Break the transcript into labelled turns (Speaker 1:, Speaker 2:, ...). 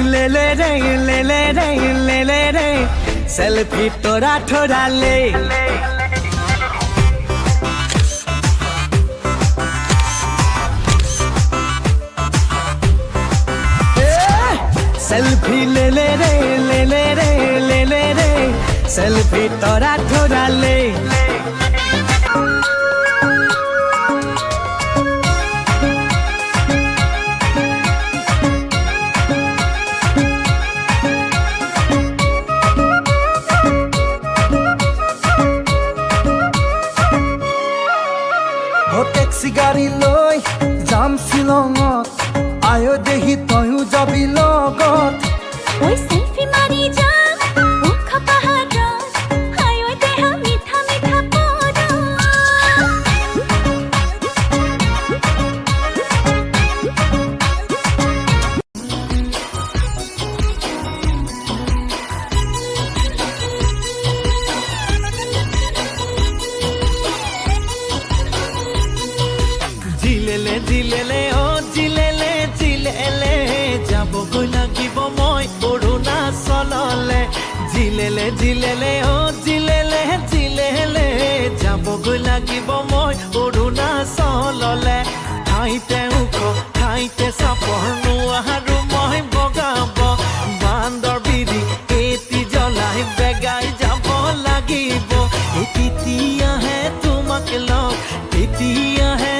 Speaker 1: ले सेल्फी तोरा ठोरा ले सेल्फी ले सेल्फी तोरा ठोरा ले टैक्सी गाड़ी लई जाम शिलंगत आयो देही तयू जाबी लगत
Speaker 2: ওই সেলফি মারি যা মুখ পাহাড় আয়ো দেহ মিঠা মিঠা পড়
Speaker 1: জিলেলে ও জিলেলে যাব গৈ লাগিব মই অৰুণাচললে জিলেলে ও জিলেলে যাব গৈ লাগিব মই অৰুণাচললে ঠাইতে ওখ ঠাইতে চাপৰ নোৱাৰো মই বগাব বান্দৰ বিৰি এটি জ্বলাই বেগাই যাব লাগিব তেতিয়াহে তোমাক লগ তেতিয়াহে